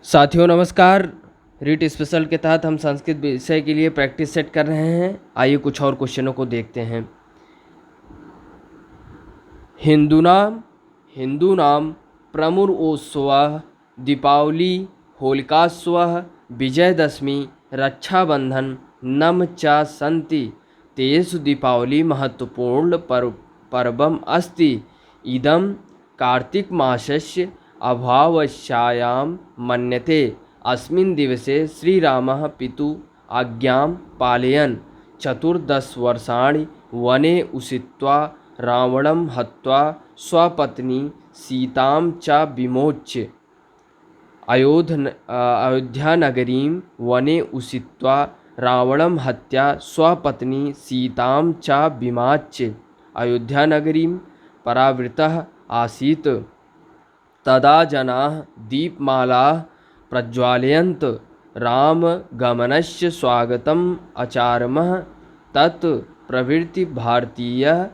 साथियों नमस्कार। रीट स्पेशल के तहत हम संस्कृत विषय के लिए प्रैक्टिस सेट कर रहे हैं। आइए कुछ और क्वेश्चनों को देखते हैं। हिंदूनाम प्रमुरोत्सवः दीपावली, होलिकास्वः, विजयदशमी, रक्षाबंधन नम च सन्ति। तेषु दीपावली महत्वपूर्ण पर्वम् अस्ति। इदं कार्तिक मासस्य अमावास्यायां मन्यते। अस्मिन् दिवसे श्रीरामः पितुः आज्ञां पालयन् 14 वर्षाणि वने उषित्वा रावणं हत्वा स्वपत्नी सीतां च विमोच्य अयोध्यानगरीं वने उषित्वा रावणं हत्या स्वपत्नी सीतां च विमाच्य अयोध्यानगरीं परावृतः आसीत्। तदा जनाः दीपमालाः प्रज्वालयन्त रामगमनस्य स्वागतम् आचरामः। तत् प्रभृति भारतीयाः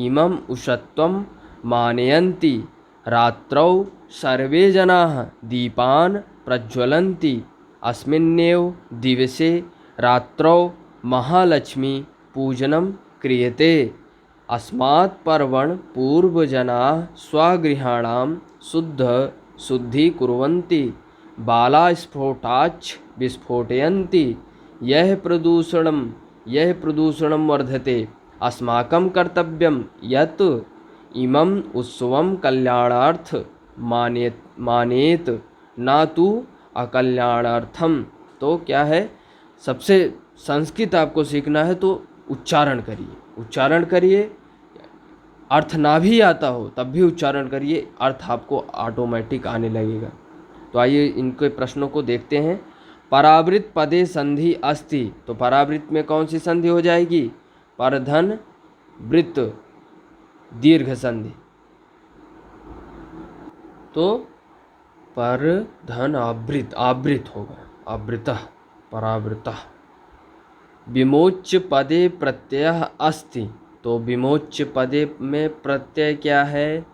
इमम् उत्सवं मानयन्ति। रात्रौ सर्वे जनाः दीपान् प्रज्वलन्ति। अस्मिन्नेव दिवसे रात्रौ महालक्ष्मी पूजनं क्रियते। अस्मात् पर्वणः पूर्वजनाः स्वगृहाणां शुद्धि कुर्वन्ति। बालास्फोटाच्च विस्फोटयन्ति। यः प्रदूषणं वर्धते। अस्माकं कर्तव्यं यत् इमम् उत्सवं कल्याणार्थ मानेत न तु अकल्याणार्थम। तो क्या है, सबसे संस्कृत आपको सीखना है तो उच्चारण करिए। अर्थ ना भी आता हो तब भी उच्चारण करिए, अर्थ आपको ऑटोमेटिक आने लगेगा। तो आइए इनके प्रश्नों को देखते हैं। परावृत पदे संधि अस्ति। तो परावृत में कौन सी संधि हो जाएगी? परधन वृत्त दीर्घ संधि। तो परधन आवृत होगा, आवृतः परावृतः। विमोच्य पदे प्रत्यय अस्ति। तो विमोच्य पदे में प्रत्यय क्या है?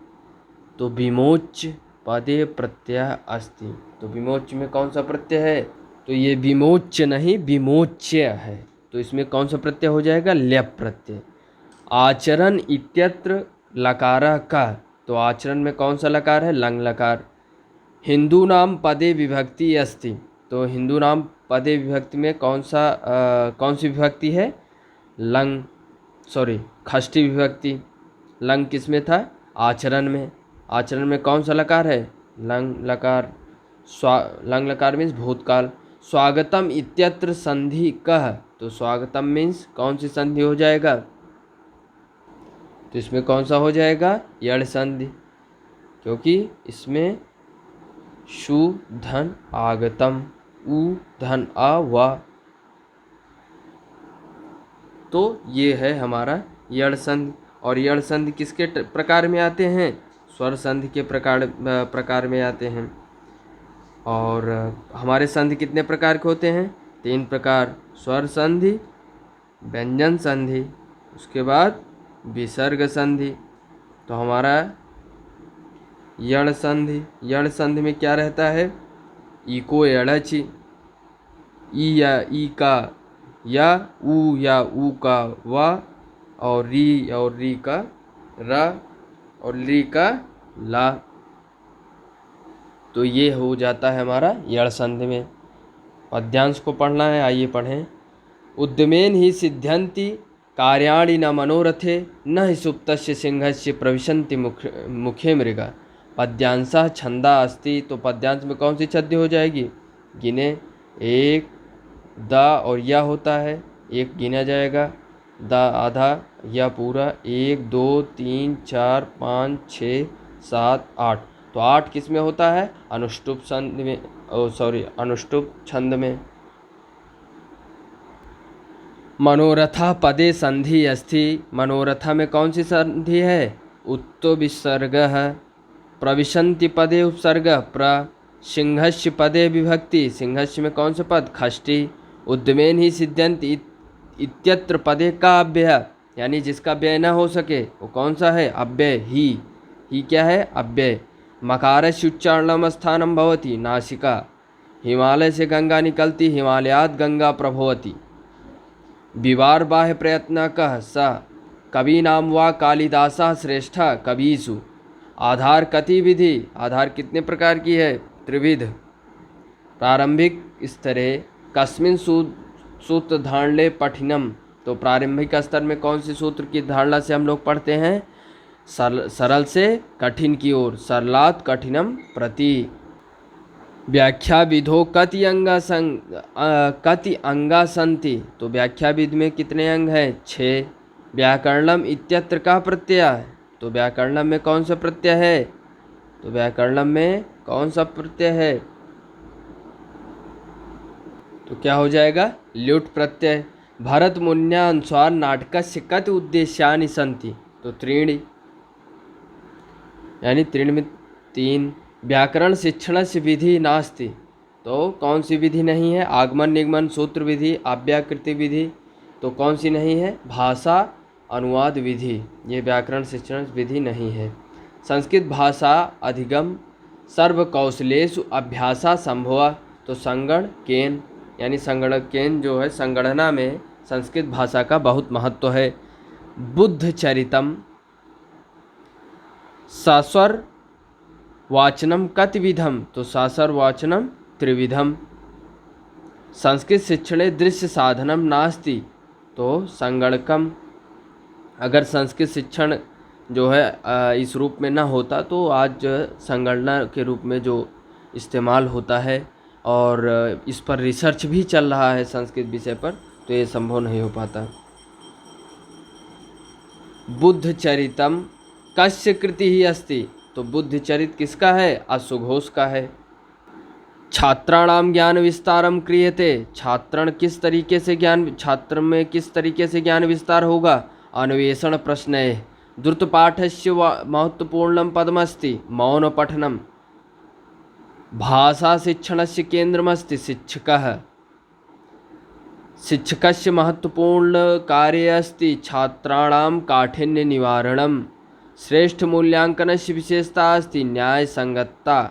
तो विमोच्य पदे प्रत्यय अस्ति। तो विमोच्य में कौन सा प्रत्यय है? तो ये विमोच्य नहीं विमोच्य है। तो इसमें कौन सा प्रत्यय हो जाएगा? ल्यप प्रत्यय। आचरण इत्यत्र लकारः कः। तो आचरण में कौन सा लकार है? लंग लकार। हिंदूनाम पदे विभक्ति अस्ति। तो हिंदूनाम पदे विभक्ति में कौन सी विभक्ति है? षष्ठी विभक्ति। लंग किस में था? आचरण में। आचरण में कौन सा लकार है? लंग लकार। लंग लकार मीन्स भूतकाल। स्वागतम इत्यत्र संधि कः। तो स्वागतम मीन्स कौन सी संधि हो जाएगा? तो इसमें कौन सा हो जाएगा? यड़ संधि, क्योंकि इसमें शु धन आगतम, उ धन आ वा। तो ये है हमारा यड़ संधि। और यड़ संधि किसके प्रकार में आते हैं? स्वर संधि के प्रकार में आते हैं। और हमारे संधि कितने प्रकार के होते हैं? 3 प्रकार। स्वर संधि, व्यंजन संधि, उसके बाद विसर्ग संधि। तो हमारा यड़ संधि में क्या रहता है? ई को एड़ची, ई या ई का या ऊ का वा, और री का रा, और ली का ला। तो ये हो जाता है हमारा यड़ संधि में। पद्यांश को पढ़ना है, आइए पढ़ें। उद्यमेन ही सिद्ध्यन्ति कार्याणि न मनोरथे, न हि सुप्तस्य सिंहस्य प्रविशन्ति मुखे मृगा। पद्यांशः छंदा अस्ति। तो पद्यांश में कौन सी छंदी हो जाएगी? गिने। एक द और या होता है, एक गिना जाएगा, द आधा, या पूरा। 1 2 3 4 5 6 7 8। तो 8 किस में होता है? अनुष्टुप संधि में, अनुष्टुप छंद में। मनोरथा पदे संधि अस्ति। मनोरथा में कौन सी संधि है? उत्तो विसर्गः। प्रविशन्ति पदे उपसर्गः प्र। सिंहस्य पदे विभक्ति। सिंहस्य में कौन सा पद? खष्टी। उद्यमेन ही सिद्ध्यन्ति इत्यत्र पदे का अव्यय, यानी जिसका व्यय न हो सके वो कौन सा है? अव्यय। ही क्या है? अव्यय। मकारस्य उच्चारणं स्थानं भवति नासिका। हिमालय से गंगा निकलती, हिमालयात गंगा प्रभवती। विवार बाह्य प्रयत्न कह स कवि नाम वा कालिदासा श्रेष्ठ कविषु। आधार कति विधि, आधार कितने प्रकार की है? त्रिविध। प्रारंभिक स्तरे कस्मिन् सूत्र धारणे पठिनम, तो प्रारंभिक स्तर में कौन से सूत्र की धारणा से हम लोग पढ़ते हैं? सरल से कठिन की ओर, सरलात् कठिनम प्रति। व्याख्या विधो कति अंगा सन्ति, तो व्याख्या विध में कितने अंग हैं? 6। व्याकरणम इत्यत्र का प्रत्यय है, तो व्याकरणम में कौन सा प्रत्यय है? तो व्याकरणम में कौन सा प्रत्यय है? तो क्या हो जाएगा? ल्युट् प्रत्यय। भरत मुन्या अनुसार नाटकस्य कति उद्देश्यानि सन्ति, तो त्रीणि, यानी त्रीणि में 3। व्याकरण शिक्षणस्य विधि नास्ति, तो कौन सी विधि नहीं है? आगमन निगमन सूत्र विधि, अव्याकृति विधि, तो कौन सी नहीं है? भाषा अनुवाद विधि, ये व्याकरण शिक्षण विधि नहीं है। संस्कृत भाषा अधिगम सर्व कौशलेषु अभ्यासा संभवा, तो संगणकेन, यानी संगणकेन जो है संगणना में संस्कृत भाषा का बहुत महत्व है। बुद्ध चरितम सास्वर वाचनम कतिविधम, तो सासर वाचनम त्रिविधम। संस्कृत शिक्षणे दृश्य साधनम नास्ति, तो संगणकम। अगर संस्कृत शिक्षण जो है इस रूप में ना होता तो आज संगणना के रूप में जो इस्तेमाल होता है और इस पर रिसर्च भी चल रहा है संस्कृत विषय पर, तो ये संभव नहीं हो पाता। बुद्ध चरितम कस्य कृति ही अस्ति, तो बुद्ध चरित किसका है? अश्वघोष का है। छात्राणाम ज्ञान विस्तारम क्रियते, छात्र में किस तरीके से ज्ञान विस्तार होगा? अन्वेषण प्रश्नैः। द्रुतपाठस्य महत्वपूर्णं पदमस्ति मौन पठनम। भाषा शिक्षणस्य केन्द्रमस्ति शिक्षकः। शिक्षकस्य महत्वपूर्ण कार्य अस्ति छात्राणां काठिन्य निवारणम। श्रेष्ठ मूल्यांकनस्य विशेषता अस्ति न्यायसंगतता।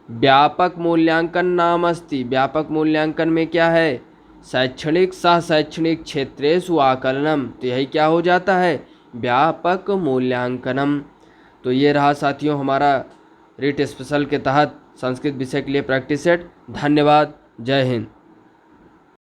व्यापक मूल्यांकन नाम अस्ति, व्यापक मूल्यांकन में क्या है? शैक्षणिक सह शैक्षणिक क्षेत्रेषु आकलनम, तो यही क्या हो जाता है? व्यापक मूल्यांकनम। तो ये रहा साथियों हमारा रीट स्पेशल के तहत संस्कृत विषय के लिए प्रैक्टिस सेट। धन्यवाद। जय हिंद।